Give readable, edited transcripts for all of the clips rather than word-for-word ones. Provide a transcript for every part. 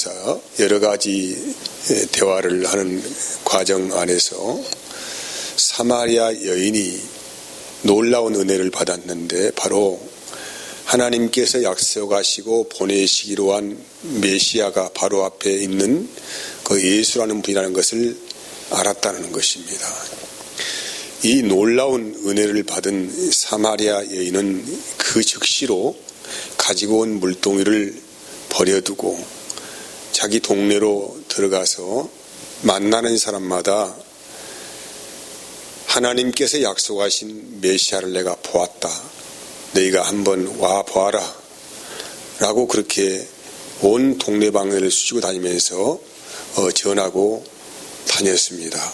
가운데서 여러 가지 대화를 하는 과정 안에서 사마리아 여인이 놀라운 은혜를 받았는데, 바로 하나님께서 약속하시고 보내시기로 한 메시아가 바로 앞에 있는 그 예수라는 분이라는 것을 알았다는 것입니다. 이 놀라운 은혜를 받은 사마리아 여인은 그 즉시로 가지고 온 물동이를 버려두고 자기 동네로 들어가서 만나는 사람마다 하나님께서 약속하신 메시아를 내가 보았다, 너희가 한번 와 보아라 라고 그렇게 온 동네방네를 수시고 다니면서 전하고 다녔습니다.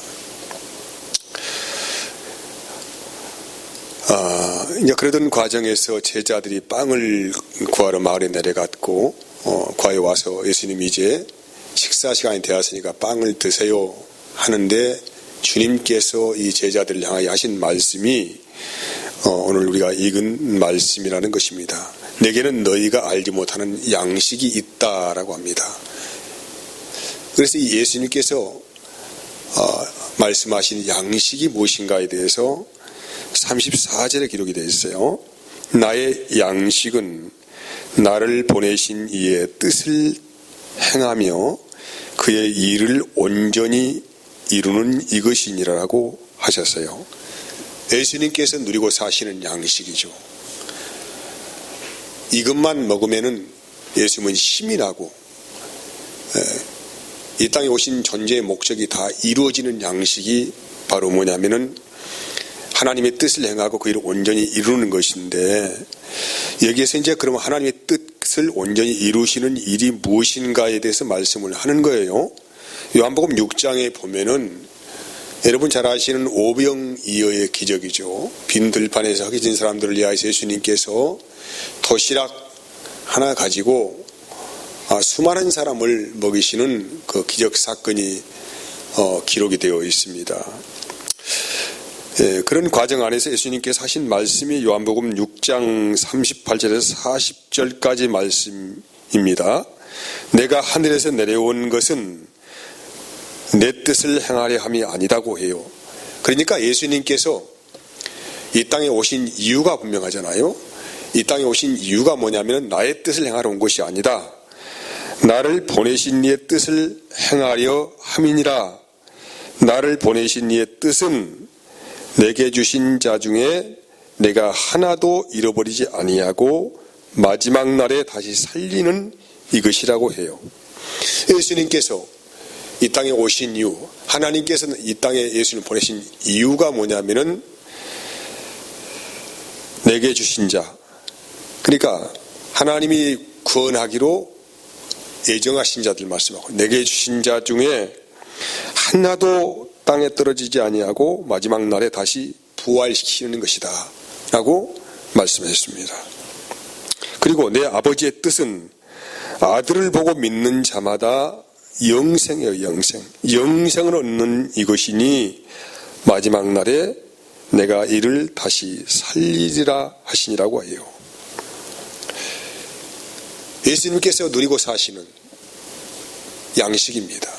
이제 그러던 과정에서 제자들이 빵을 구하러 마을에 내려갔고, 과에 와서 예수님이 이제 식사 시간이 되었으니까 빵을 드세요 하는데, 주님께서 이 제자들을 향하여 하신 말씀이 오늘 우리가 읽은 말씀이라는 것입니다. 내게는 너희가 알지 못하는 양식이 있다라고 합니다. 그래서 이 예수님께서 말씀하신 양식이 무엇인가에 대해서 34절에 기록이 되어 있어요. 나의 양식은 나를 보내신 이의 뜻을 행하며 그의 일을 온전히 이루는 이것이니라라고 하셨어요. 예수님께서 누리고 사시는 양식이죠. 이것만 먹으면은 예수님은 힘이 나고 이 땅에 오신 존재의 목적이 다 이루어지는 양식이 바로 뭐냐면은 하나님의 뜻을 행하고 그 일을 온전히 이루는 것인데, 여기에서 이제 그러면 하나님의 뜻을 온전히 이루시는 일이 무엇인가에 대해서 말씀을 하는 거예요. 요한복음 6장에 보면은 여러분 잘 아시는 오병이어의 기적이죠. 빈 들판에서 허기진 사람들을 위하여서 예수님께서 도시락 하나 가지고 수많은 사람을 먹이시는 그 기적 사건이 기록이 되어 있습니다. 그런 과정 안에서 예수님께서 하신 말씀이 요한복음 6장 38절에서 40절까지 말씀입니다. 내가 하늘에서 내려온 것은 내 뜻을 행하려 함이 아니다고 해요. 그러니까 예수님께서 이 땅에 오신 이유가 분명하잖아요. 이 땅에 오신 이유가 뭐냐면 나의 뜻을 행하러 온 것이 아니다, 나를 보내신 이의 뜻을 행하려 함이니라. 나를 보내신 이의 뜻은 내게 주신 자 중에 내가 하나도 잃어버리지 아니하고 마지막 날에 다시 살리는 이것이라고 해요. 예수님께서 이 땅에 오신 이유, 하나님께서는 이 땅에 예수님을 보내신 이유가 뭐냐면은 내게 주신 자, 그러니까 하나님이 구원하기로 예정하신 자들 말씀하고, 내게 주신 자 중에 하나도 땅에 떨어지지 아니하고 마지막 날에 다시 부활시키는 것이다 라고 말씀하셨습니다. 그리고 내 아버지의 뜻은 아들을 보고 믿는 자마다 영생이에요. 영생을 얻는 이것이니 마지막 날에 내가 이를 다시 살리리라 하시니라고 해요. 예수님께서 누리고 사시는 양식입니다.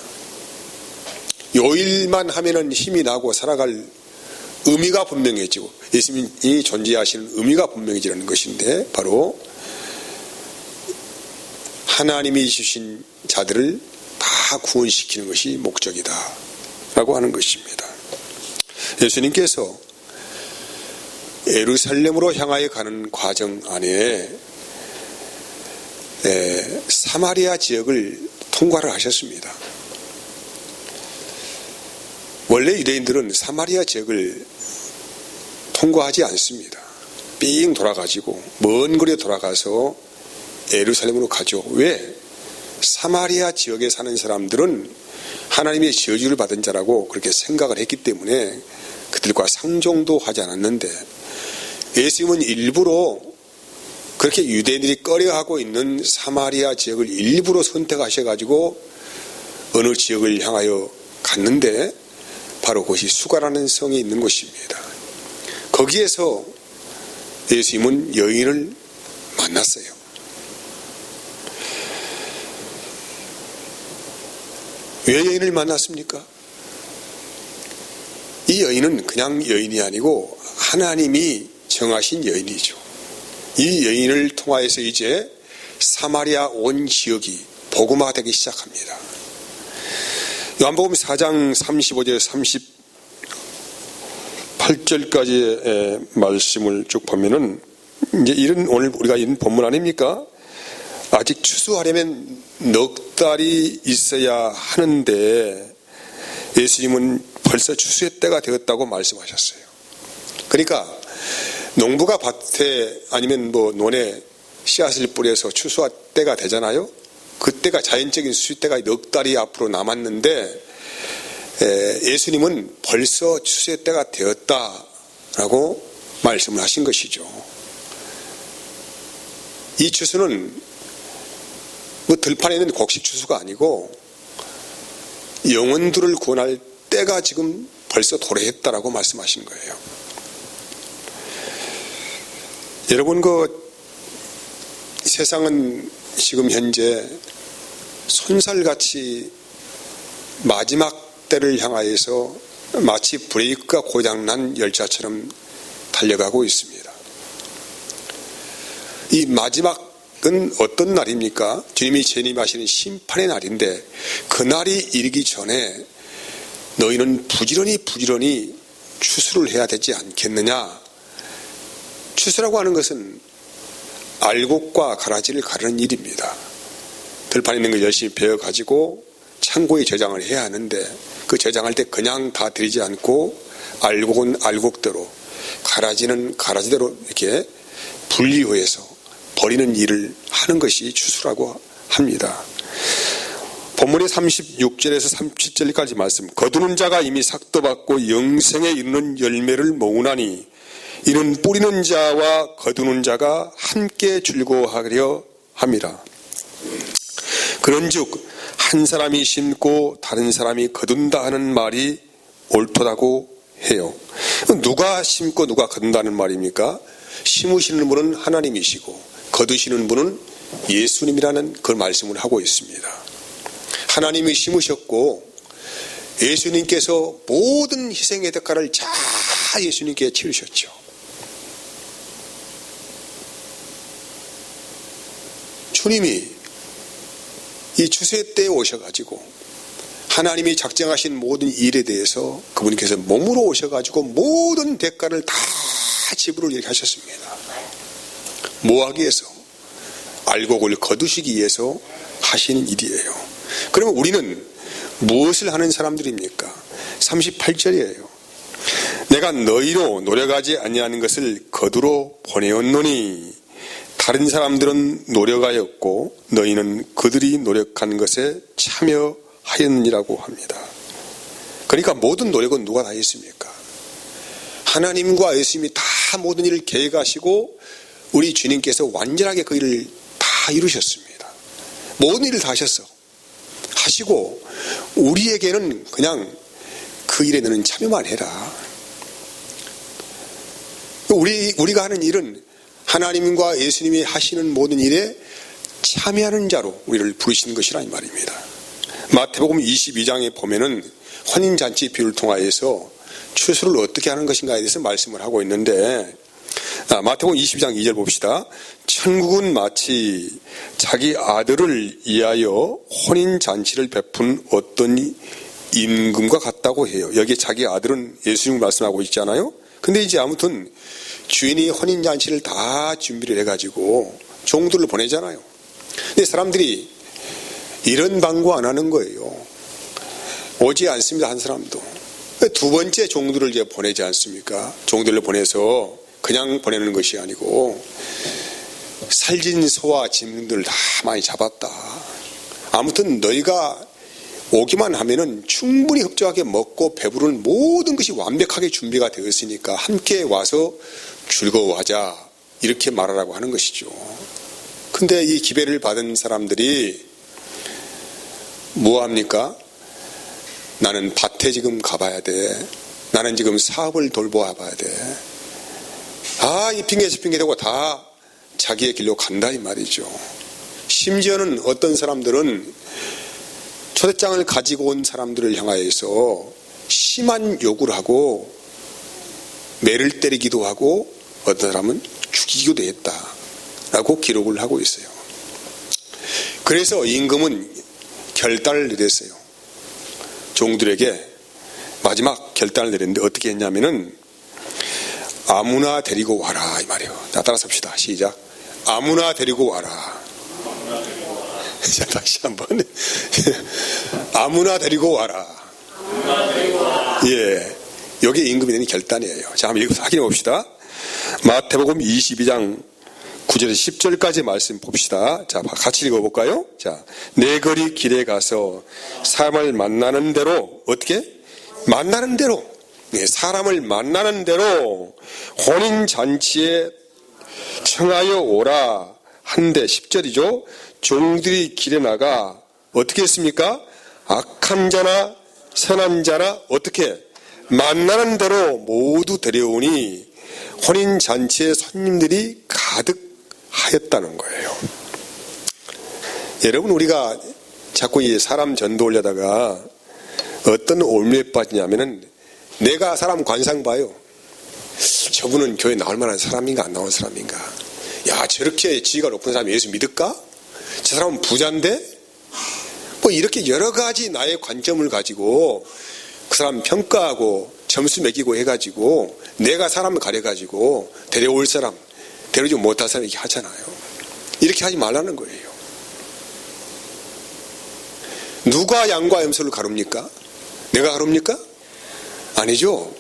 요 일만 하면은 힘이 나고 살아갈 의미가 분명해지고 예수님이 존재하시는 의미가 분명해지는 것인데, 바로 하나님이 주신 자들을 다 구원시키는 것이 목적이다 라고 하는 것입니다. 예수님께서 예루살렘으로 향하여 가는 과정 안에 사마리아 지역을 통과를 하셨습니다. 원래 유대인들은 사마리아 지역을 통과하지 않습니다. 삥 돌아가지고 먼 거리에 돌아가서 예루살렘으로 가죠. 왜? 사마리아 지역에 사는 사람들은 하나님의 저주를 받은 자라고 그렇게 생각을 했기 때문에 그들과 상종도 하지 않았는데, 예수님은 일부러 그렇게 유대인들이 꺼려하고 있는 사마리아 지역을 일부러 선택하셔가지고 어느 지역을 향하여 갔는데, 바로 그것이 수가라는 성에 있는 곳입니다. 거기에서 예수님은 여인을 만났어요. 왜 여인을 만났습니까? 이 여인은 그냥 여인이 아니고 하나님이 정하신 여인이죠. 이 여인을 통하여서 이제 사마리아 온 지역이 복음화가 되기 시작합니다. 요한복음 4장 35절 38절까지의 말씀을 쭉 보면은 이제 이런 오늘 우리가 읽은 본문 아닙니까? 아직 추수하려면 넉 달이 있어야 하는데 예수님은 벌써 추수의 때가 되었다고 말씀하셨어요. 그러니까 농부가 밭에 아니면 논에 씨앗을 뿌려서 추수할 때가 되잖아요. 그때가 자연적인 수수 때가 넉 달이 앞으로 남았는데 예수님은 벌써 추수의 때가 되었다라고 말씀을 하신 것이죠. 이 추수는 들판에 있는 곡식 추수가 아니고 영혼들을 구원할 때가 지금 벌써 도래했다라고 말씀하신 거예요. 여러분, 세상은 지금 현재 손살같이 마지막 때를 향하여서 마치 브레이크가 고장난 열차처럼 달려가고 있습니다. 이 마지막은 어떤 날입니까? 주님이 재림하시는 심판의 날인데 그 날이 이르기 전에 너희는 부지런히 추수를 해야 되지 않겠느냐? 추수라고 하는 것은 알곡과 가라지를 가르는 일입니다. 들판에 있는 걸 열심히 베어가지고 창고에 저장을 해야 하는데 그 저장할 때 그냥 다 들이지 않고 알곡은 알곡대로 가라지는 가라지대로 이렇게 분리해서 버리는 일을 하는 것이 추수라고 합니다. 본문의 36절에서 37절까지 말씀. 거두는 자가 이미 삭도 받고 영생에 이르는 열매를 모으나니 이는 뿌리는 자와 거두는 자가 함께 즐거워하려 함이라. 그런즉 한 사람이 심고 다른 사람이 거둔다 하는 말이 옳도다고 해요. 누가 심고 누가 거둔다는 말입니까? 심으시는 분은 하나님이시고 거두시는 분은 예수님이라는 그 말씀을 하고 있습니다. 하나님이 심으셨고 예수님께서 모든 희생의 대가를 다 예수님께 치르셨죠. 주님이 이 추수의 때에 오셔가지고 하나님이 작정하신 모든 일에 대해서 그분께서 몸으로 오셔가지고 모든 대가를 다 지불을 이렇게 하셨습니다. 뭐 하기 위해서? 알곡을 거두시기 위해서 하시는 일이에요. 그러면 우리는 무엇을 하는 사람들입니까? 38절이에요. 내가 너희로 노력하지 아니하는 것을 거두러 보내었노니 다른 사람들은 노력하였고 너희는 그들이 노력한 것에 참여하였느니라고 합니다. 그러니까 모든 노력은 누가 다 했습니까? 하나님과 예수님이 다 모든 일을 계획하시고 우리 주님께서 완전하게 그 일을 다 이루셨습니다. 모든 일을 다 하시고 우리에게는 그냥 그 일에 너는 참여만 해라. 우리가 하는 일은 하나님과 예수님이 하시는 모든 일에 참여하는 자로 우리를 부르시는 것이라 이 말입니다. 마태복음 22장에 보면은 혼인잔치 비유를 통하여서 추수를 어떻게 하는 것인가에 대해서 말씀을 하고 있는데 마태복음 22장 2절 봅시다. 천국은 마치 자기 아들을 위하여 혼인잔치를 베푼 어떤 임금과 같다고 해요. 여기에 자기 아들은 예수님을 말씀하고 있잖아요. 근데 이제 아무튼 주인이 혼인잔치를 다 준비를 해가지고 종들을 보내잖아요. 근데 사람들이 이런 방구 안 하는 거예요. 오지 않습니다. 한 사람도. 두 번째 종들을 이제 보내지 않습니까? 종들을 보내서 그냥 보내는 것이 아니고 살진 소와 짐승들을 다 많이 잡았다. 아무튼 너희가 오기만 하면은 충분히 흡족하게 먹고 배부른 모든 것이 완벽하게 준비가 되었으니까 함께 와서 즐거워하자 이렇게 말하라고 하는 것이죠. 근데 이 기회를 받은 사람들이 뭐합니까? 나는 밭에 지금 가봐야 돼. 나는 지금 사업을 돌봐봐야 돼. 이 핑계 저 핑계 대고 다 자기의 길로 간다 이 말이죠. 심지어는 어떤 사람들은 초대장을 가지고 온 사람들을 향하여서 심한 요구를 하고 매를 때리기도 하고 어떤 사람은 죽이기도 했다라고 기록을 하고 있어요. 그래서 임금은 결단을 내렸어요. 종들에게 마지막 결단을 내렸는데 어떻게 했냐면은 아무나 데리고 와라 이 말이에요. 자, 따라서 합시다. 시작. 아무나 데리고 와라. 자, 다시 한번. 아무나 데리고 와라. 예, 여기 임금이 내린 결단이에요. 자, 한번 읽어서 확인해 봅시다. 마태복음 22장 9절에서 10절까지 말씀 봅시다. 자, 같이 읽어볼까요? 자, 내 거리 길에 가서 사람을 만나는 대로 어떻게? 만나는 대로. 네, 사람을 만나는 대로 혼인잔치에 청하여 오라 한데 10절이죠. 종들이 길에 나가 어떻게 했습니까? 악한 자나 선한 자나 어떻게? 만나는 대로 모두 데려오니 혼인잔치에 손님들이 가득하였다는 거예요. 여러분, 우리가 자꾸 이 사람 전도하려다가 어떤 올무에 빠지냐면은 내가 사람 관상 봐요. 저분은 교회 나올 만한 사람인가 안 나올 사람인가. 야, 저렇게 지위가 높은 사람이 예수 믿을까? 저 사람은 부자인데? 뭐 이렇게 여러 가지 나의 관점을 가지고 그 사람 평가하고 점수 매기고 해가지고 내가 사람을 가려가지고 데려올 사람, 데려오지 못할 사람 이렇게 하잖아요. 이렇게 하지 말라는 거예요. 누가 양과 염소를 가릅니까? 내가 가릅니까? 아니죠.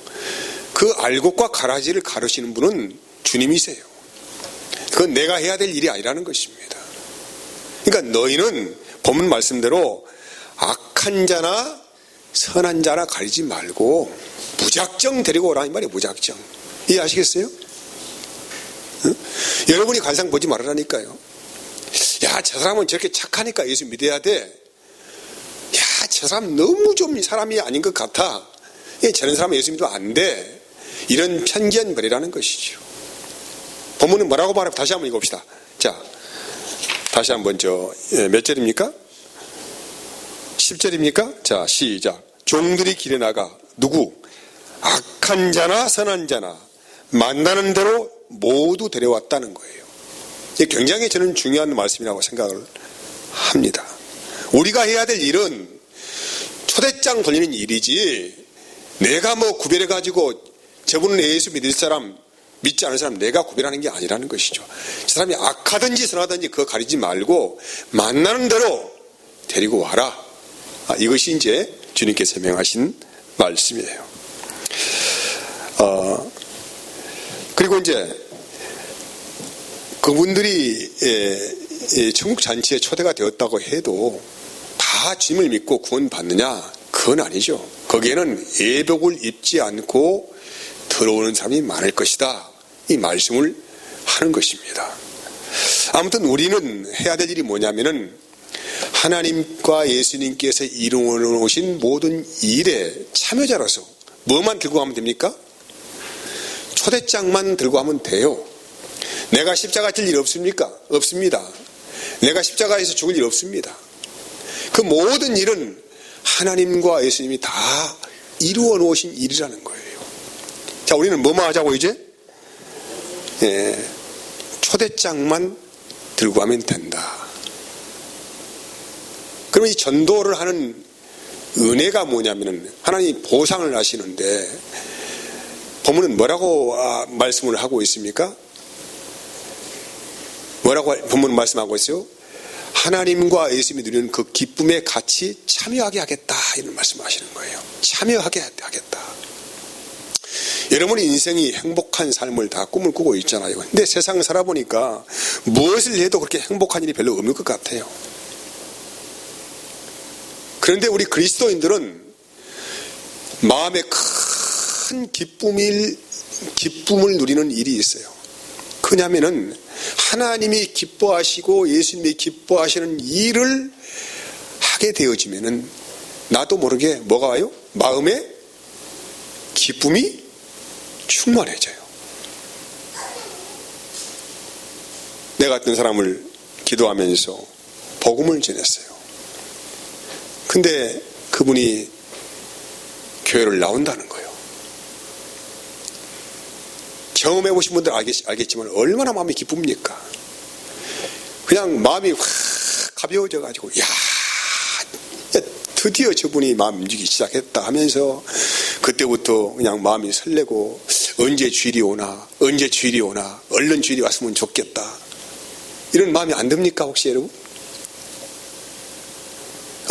그 알곡과 가라지를 가르치는 분은 주님이세요. 그건 내가 해야 될 일이 아니라는 것입니다. 그러니까 너희는 본문 말씀대로 악한 자나 선한 자나 가리지 말고 무작정 데리고 오라 이 말이에요. 무작정. 이해하시겠어요? 응? 여러분이 관상 보지 말으라니까요. 야, 저 사람은 저렇게 착하니까 예수 믿어야 돼. 야, 저 사람 너무 좀 사람이 아닌 것 같아. 저런 사람은 예수 믿으면 안 돼. 이런 편견 버리라는 것이죠. 본문은 뭐라고 말하고 다시 한번 읽어봅시다. 자, 다시 한번 몇 절입니까? 10절입니까? 자, 시작. 종들이 길에 나가 누구? 악한 자나 선한 자나 만나는 대로 모두 데려왔다는 거예요. 이게 굉장히 저는 중요한 말씀이라고 생각을 합니다. 우리가 해야 될 일은 초대장 돌리는 일이지 내가 뭐 구별해가지고 저분은 예수 믿을 사람 믿지 않은 사람 내가 구별하는 게 아니라는 것이죠. 저 사람이 악하든지 선하든지 그거 가리지 말고 만나는 대로 데리고 와라. 이것이 이제 주님께서 명하신 말씀이에요. 그리고 이제 그분들이 천국 잔치에 초대가 되었다고 해도 다 주님을 믿고 구원받느냐? 그건 아니죠. 거기에는 예복을 입지 않고 들어오는 사람이 많을 것이다. 이 말씀을 하는 것입니다. 아무튼 우리는 해야 될 일이 뭐냐면은 하나님과 예수님께서 이루어 놓으신 모든 일에 참여자로서 뭐만 들고 가면 됩니까? 초대장만 들고 가면 돼요. 내가 십자가 질 일 없습니까? 없습니다. 내가 십자가에서 죽을 일 없습니다. 그 모든 일은 하나님과 예수님이 다 이루어 놓으신 일이라는 거예요. 자, 우리는 뭐만 하자고 이제? 초대장만 들고 가면 된다. 그러면 이 전도를 하는 은혜가 뭐냐면은 하나님이 보상을 하시는데 본문은 뭐라고 말씀을 하고 있습니까? 뭐라고 본문은 말씀하고 있어요? 하나님과 예수님이 누리는 그 기쁨에 같이 참여하게 하겠다 이런 말씀을 하시는 거예요. 참여하게 하겠다. 여러분의 인생이 행복한 삶을 다 꿈을 꾸고 있잖아요. 근데 세상 살아보니까 무엇을 해도 그렇게 행복한 일이 별로 없는 것 같아요. 그런데 우리 그리스도인들은 마음에 큰 기쁨을 누리는 일이 있어요. 그냐면은 하나님이 기뻐하시고 예수님이 기뻐하시는 일을 하게 되어지면은 나도 모르게 뭐가 와요? 마음에 기쁨이 충만해져요. 내가 어떤 사람을 기도하면서 복음을 전했어요. 근데 그분이 교회를 나온다는 거예요. 경험해보신 분들 알겠지만 얼마나 마음이 기쁩니까? 그냥 마음이 확 가벼워져가지고, 야, 드디어 저분이 마음 움직이기 시작했다 하면서 그때부터 그냥 마음이 설레고, 언제 주일이 오나, 언제 주일이 오나, 얼른 주일이 왔으면 좋겠다. 이런 마음이 안 듭니까, 혹시 여러분?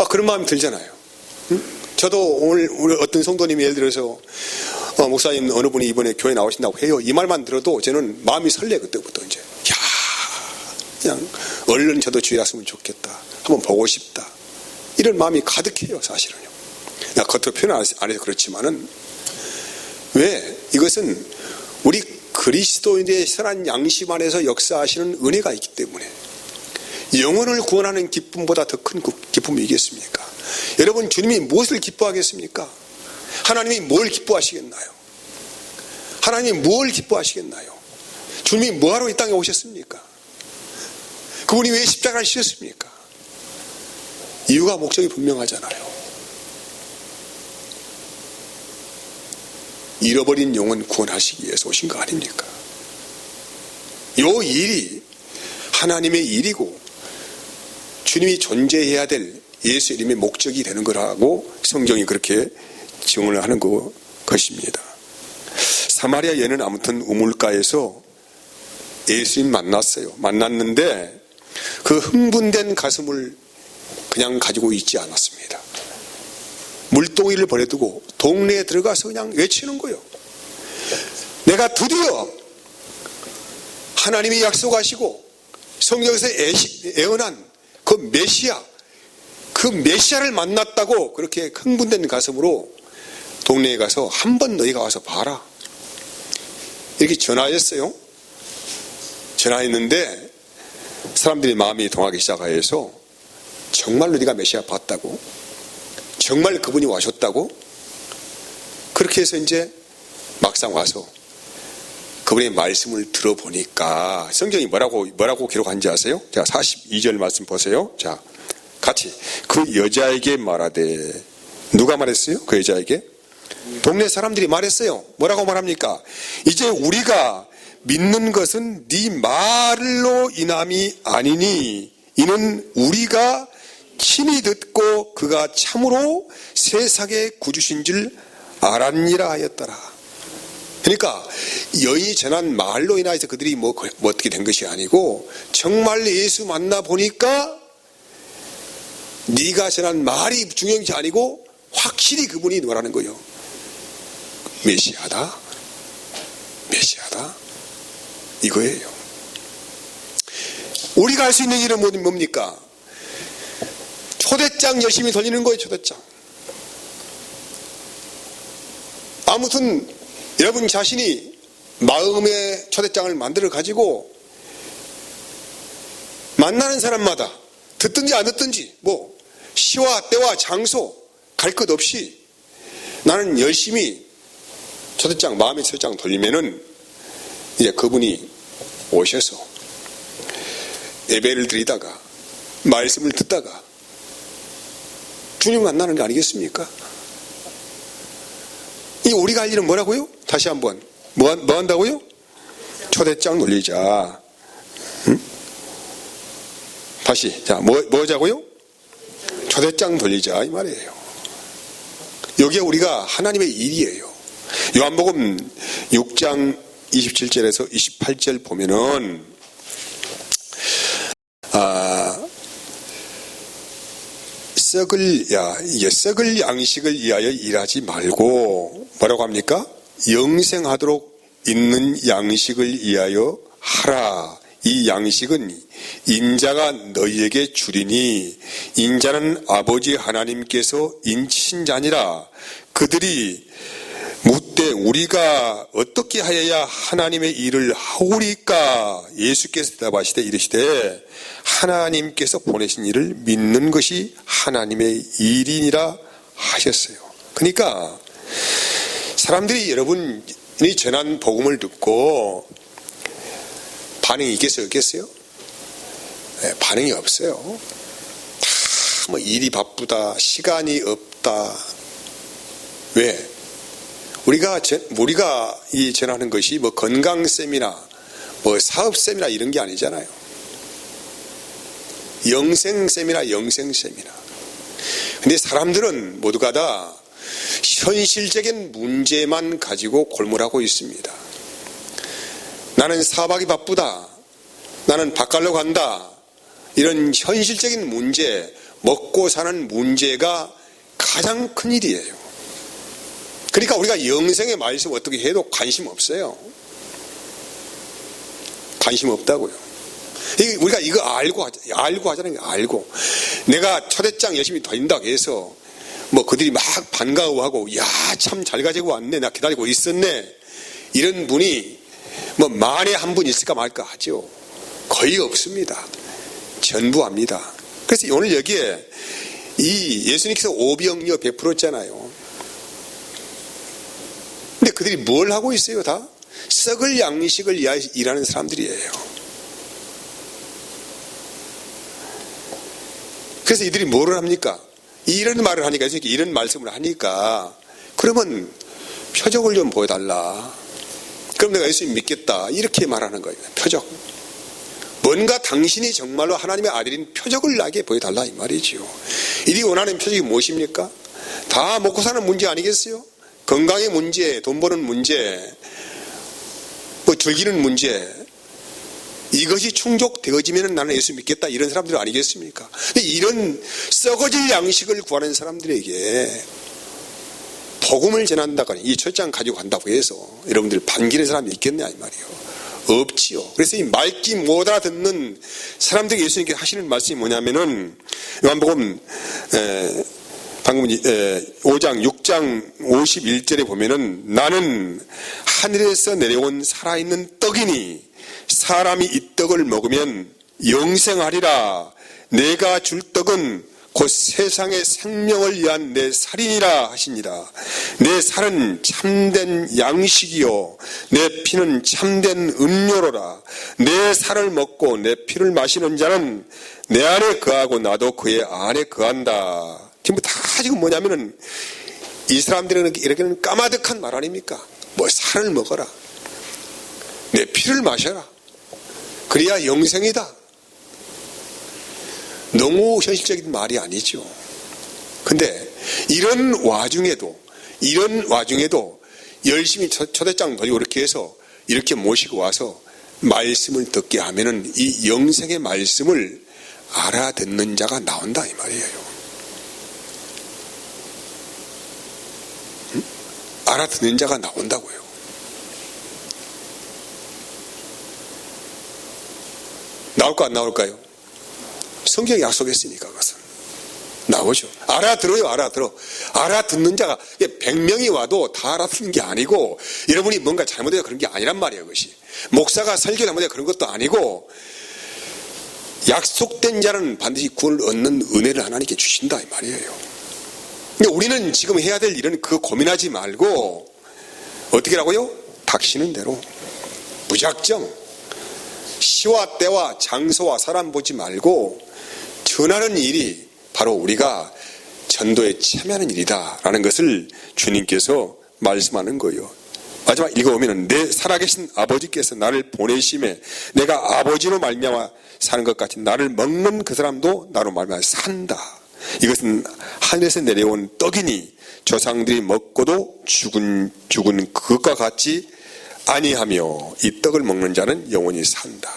그런 마음이 들잖아요. 응? 저도 오늘 어떤 성도님이 예를 들어서 목사님 어느 분이 이번에 교회 나오신다고 해요. 이 말만 들어도 저는 마음이 설레. 그때부터 이제 야, 그냥 얼른 저도 주일 왔으면 좋겠다. 한번 보고 싶다. 이런 마음이 가득해요, 사실은요. 나 겉으로 표현 안 해서 그렇지만은, 왜? 이것은 우리 그리스도인의 선한 양심 안에서 역사하시는 은혜가 있기 때문에, 영혼을 구원하는 기쁨보다 더 큰 기쁨이 있겠습니까? 여러분, 주님이 무엇을 기뻐하겠습니까? 하나님이 뭘 기뻐하시겠나요? 하나님이 뭘 기뻐하시겠나요? 주님이 뭐하러 이 땅에 오셨습니까? 그분이 왜 십자가를 지셨습니까? 이유가 목적이 분명하잖아요. 잃어버린 영혼 구원하시기 위해서 오신 거 아닙니까? 이 일이 하나님의 일이고 주님이 존재해야 될 예수 이름의 목적이 되는 거라고 성경이 그렇게 증언을 하는 것입니다. 사마리아 여인은 아무튼 우물가에서 예수님 만났어요. 만났는데 그 흥분된 가슴을 그냥 가지고 있지 않았습니다. 물동이를 버려두고 동네에 들어가서 그냥 외치는 거예요. 내가 드디어 하나님이 약속하시고 성경에서 예언한 그 메시아를 만났다고 그렇게 흥분된 가슴으로 동네에 가서 한번 너희가 와서 봐라. 이렇게 전화했어요. 전화했는데 사람들이 마음이 동하기 시작해서 정말로 네가 메시아 봤다고? 정말 그분이 와셨다고? 그렇게 해서 이제 막상 와서 그분의 말씀을 들어보니까 성경이 뭐라고 기록한지 아세요? 자, 42절 말씀 보세요. 자, 같이. 그 여자에게 말하되, 누가 말했어요? 그 여자에게? 동네 사람들이 말했어요. 뭐라고 말합니까? 이제 우리가 믿는 것은 네 말로 인함이 아니니 이는 우리가 친히 듣고 그가 참으로 세상의 구주신 줄 알았니라 하였더라. 그러니까 여인이 전한 말로 인하여서 그들이 뭐 어떻게 된 것이 아니고 정말 예수 만나 보니까 네가 전한 말이 중요한 것이 아니고 확실히 그분이 뭐라는 거예요. 메시아다. 이거예요. 우리가 할 수 있는 일은 뭡니까? 초대장 열심히 돌리는 거예요. 초대장. 아무튼 여러분 자신이 마음의 초대장을 만들어 가지고 만나는 사람마다 듣든지 안 듣든지 뭐 시와 때와 장소 갈 것 없이 나는 열심히 초대장, 마음의 초대장 돌리면은 이제 그분이 오셔서 예배를 드리다가 말씀을 듣다가 주님 만나는 거 아니겠습니까? 이 우리가 할 일은 뭐라고요? 다시 한번 뭐 한다고요? 초대장 돌리자. 응? 다시 자 뭐 하자고요? 초대장 돌리자 이 말이에요. 여기에 우리가 하나님의 일이에요. 요한복음 6장 27절에서 28절 보면은 썩을 양식을 위하여 일하지 말고 뭐라고 합니까? 영생하도록 있는 양식을 위하여 하라. 이 양식은 인자가 너희에게 주리니 인자는 아버지 하나님께서 인치신 자니라. 그들이 묻되 우리가 어떻게 하여야 하나님의 일을 하오리까? 예수께서 대답하시되 이르시되 하나님께서 보내신 일을 믿는 것이 하나님의 일이니라 하셨어요. 그러니까 사람들이 여러분이 전한 복음을 듣고 반응이 있겠어요? 없겠어요? 네, 반응이 없어요. 다 뭐 일이 바쁘다, 시간이 없다. 왜? 우리가 이 전하는 것이 뭐 건강쌤이나 뭐 사업쌤이나 이런 게 아니잖아요. 영생쌤이나 영생쌤이나. 근데 사람들은 모두가 다 현실적인 문제만 가지고 골몰하고 있습니다. 나는 사박이 바쁘다. 나는 밥 가러 간다. 이런 현실적인 문제, 먹고 사는 문제가 가장 큰 일이에요. 그러니까 우리가 영생의 말씀 어떻게 해도 관심 없어요. 관심 없다고요. 우리가 이거 알고 하잖아요. 알고. 내가 초대장 열심히 다닌다고 해서 뭐 그들이 막 반가워하고 야, 참 잘 가지고 왔네. 나 기다리고 있었네. 이런 분이 뭐 만에 한 분 있을까 말까 하죠. 거의 없습니다. 전부 압니다. 그래서 오늘 여기에 이 예수님께서 오병이어 베풀었잖아요. 근데 그들이 뭘 하고 있어요? 다 썩을 양식을 위하여 일하는 사람들이에요. 그래서 이들이 뭐를 합니까? 이런 말을 하니까, 이런 말씀을 하니까, 그러면 표적을 좀 보여달라. 그럼 내가 예수님 믿겠다. 이렇게 말하는 거예요. 표적. 뭔가 당신이 정말로 하나님의 아들인 표적을 나에게 보여달라 이 말이지요. 이들이 원하는 표적이 무엇입니까? 다 먹고 사는 문제 아니겠어요? 건강의 문제, 돈 버는 문제, 뭐 즐기는 문제, 이것이 충족되어지면 나는 예수 믿겠다 이런 사람들 아니겠습니까? 근데 이런 썩어질 양식을 구하는 사람들에게 복음을 전한다거나 이 초장 가지고 간다고 해서 여러분들 반기는 사람이 있겠냐 이 말이에요. 없지요. 그래서 이 맑기 못 알아듣는 사람들에게 예수님께서 하시는 말씀이 뭐냐면은 요한복음 방금 5장 6장 51절에 보면은 나는 하늘에서 내려온 살아있는 떡이니 사람이 이 떡을 먹으면 영생하리라. 내가 줄 떡은 곧 세상의 생명을 위한 내 살이니라 하시니라. 내 살은 참된 양식이요 내 피는 참된 음료로라. 내 살을 먹고 내 피를 마시는 자는 내 안에 거하고 나도 그의 안에 거한다. 지금 다 지금 뭐냐면은 이 사람들은 이렇게는 까마득한 말 아닙니까? 뭐 살을 먹어라. 내 피를 마셔라. 그래야 영생이다. 너무 현실적인 말이 아니죠. 근데 이런 와중에도 열심히 초대장 가지고 이렇게 해서 이렇게 모시고 와서 말씀을 듣게 하면은 이 영생의 말씀을 알아듣는 자가 나온다 이 말이에요. 알아듣는 자가 나온다고요. 나올까 안 나올까요? 성경이 약속했으니까 그것은 나오죠. 알아들어요. 알아듣는 자가 100명이 와도 다 알아듣는 게 아니고 여러분이 뭔가 잘못해서 그런 게 아니란 말이에요. 그것이 목사가 설교 잘못해서 그런 것도 아니고 약속된 자는 반드시 구원을 얻는 은혜를 하나님께 주신다 이 말이에요. 근데 우리는 지금 해야 될 일은 그거 고민하지 말고 어떻게 하라고요? 닥치는 대로 무작정 시와 때와 장소와 사람 보지 말고 전하는 일이 바로 우리가 전도에 참여하는 일이다라는 것을 주님께서 말씀하는 거예요. 마지막 읽어보면 내 살아계신 아버지께서 나를 보내심에 내가 아버지로 말미암아 사는 것 같이 나를 먹는 그 사람도 나로 말미암아 산다. 이것은 하늘에서 내려온 떡이니 조상들이 먹고도 죽은 그것과 같이 아니하며 이 떡을 먹는 자는 영원히 산다.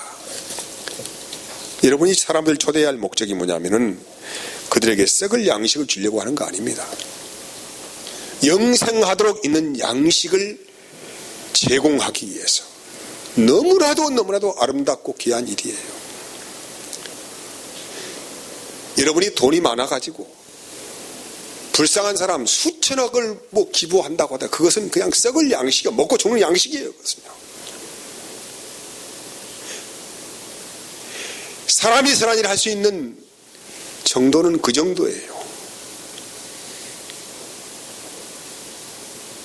여러분이 사람들 초대해야 할 목적이 뭐냐면은 그들에게 썩을 양식을 주려고 하는 거 아닙니다. 영생하도록 있는 양식을 제공하기 위해서 너무나도 아름답고 귀한 일이에요. 여러분이 돈이 많아가지고 불쌍한 사람 수천억을 뭐 기부한다고 하다 그것은 그냥 썩을 양식이야. 먹고 죽는 양식이에요. 그것은요. 사람이 선한 일을 할 수 있는 정도는 그 정도예요.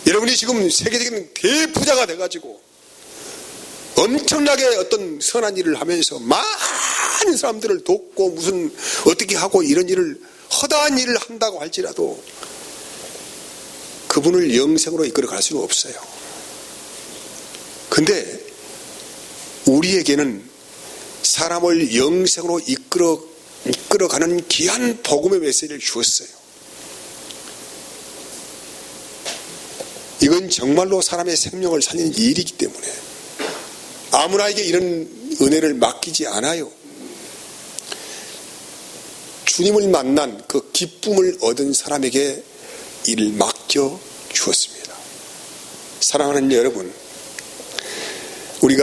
여러분이 지금 세계적인 대부자가 돼가지고 엄청나게 어떤 선한 일을 하면서 많은 사람들을 돕고 무슨 어떻게 하고 이런 일을 커다란 일을 한다고 할지라도 그분을 영생으로 이끌어갈 수는 없어요. 근데 우리에게는 사람을 영생으로 이끌어가는 귀한 복음의 메시지를 주었어요. 이건 정말로 사람의 생명을 살리는 일이기 때문에 아무나에게 이런 은혜를 맡기지 않아요. 주님을 만난 그 기쁨을 얻은 사람에게 이를 맡겨 주었습니다. 사랑하는 여러분, 우리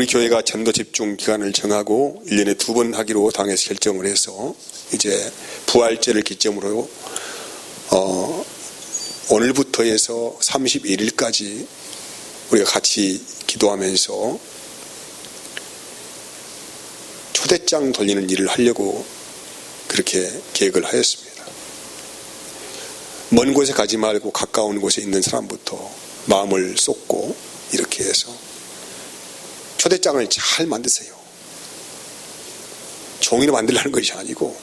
교회가 전도 집중 기간을 정하고 1년에 2번 하기로 당에서 결정을 해서 이제 부활절을 기점으로 오늘부터 해서 31일까지 우리가 같이 기도하면서 초대장 돌리는 일을 하려고 그렇게 계획을 하였습니다. 먼 곳에 가지 말고 가까운 곳에 있는 사람부터 마음을 쏟고 이렇게 해서 초대장을 잘 만드세요. 종이로 만들라는 것이 아니고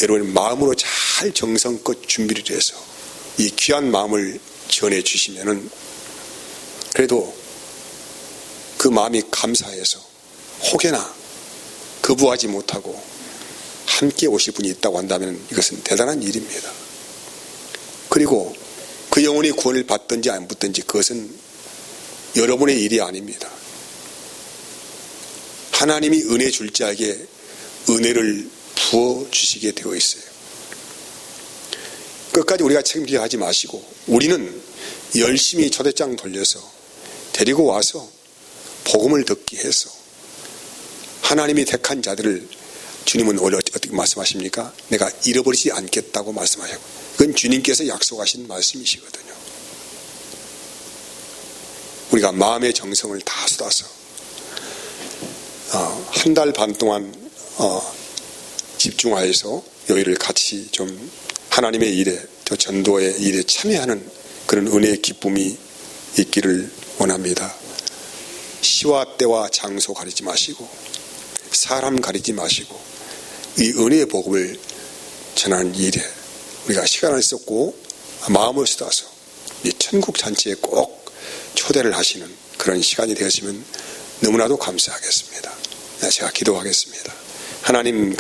여러분 마음으로 잘 정성껏 준비를 해서 이 귀한 마음을 전해 주시면은 그래도 그 마음이 감사해서 혹여나 거부하지 못하고 함께 오실 분이 있다고 한다면 이것은 대단한 일입니다. 그리고 그 영혼이 구원을 받든지 안 받든지 그것은 여러분의 일이 아닙니다. 하나님이 은혜 줄 자에게 은혜를 부어주시게 되어 있어요. 끝까지 우리가 책임지려 하지 마시고 우리는 열심히 초대장 돌려서 데리고 와서 복음을 듣게 해서 하나님이 택한 자들을 주님은 원래 어떻게 말씀하십니까? 내가 잃어버리지 않겠다고 말씀하셨고 그건 주님께서 약속하신 말씀이시거든요. 우리가 마음의 정성을 다 쏟아서 한 달 반 동안 집중하여서 여기를 같이 좀 하나님의 일에 저 전도의 일에 참여하는 그런 은혜의 기쁨이 있기를 원합니다. 시와 때와 장소 가리지 마시고 사람 가리지 마시고 이 은혜의 복음을 전하는 일에 우리가 시간을 썼고 마음을 쏟아서 이 천국 잔치에 꼭 초대를 하시는 그런 시간이 되었으면 너무나도 감사하겠습니다. 제가 기도하겠습니다. 하나님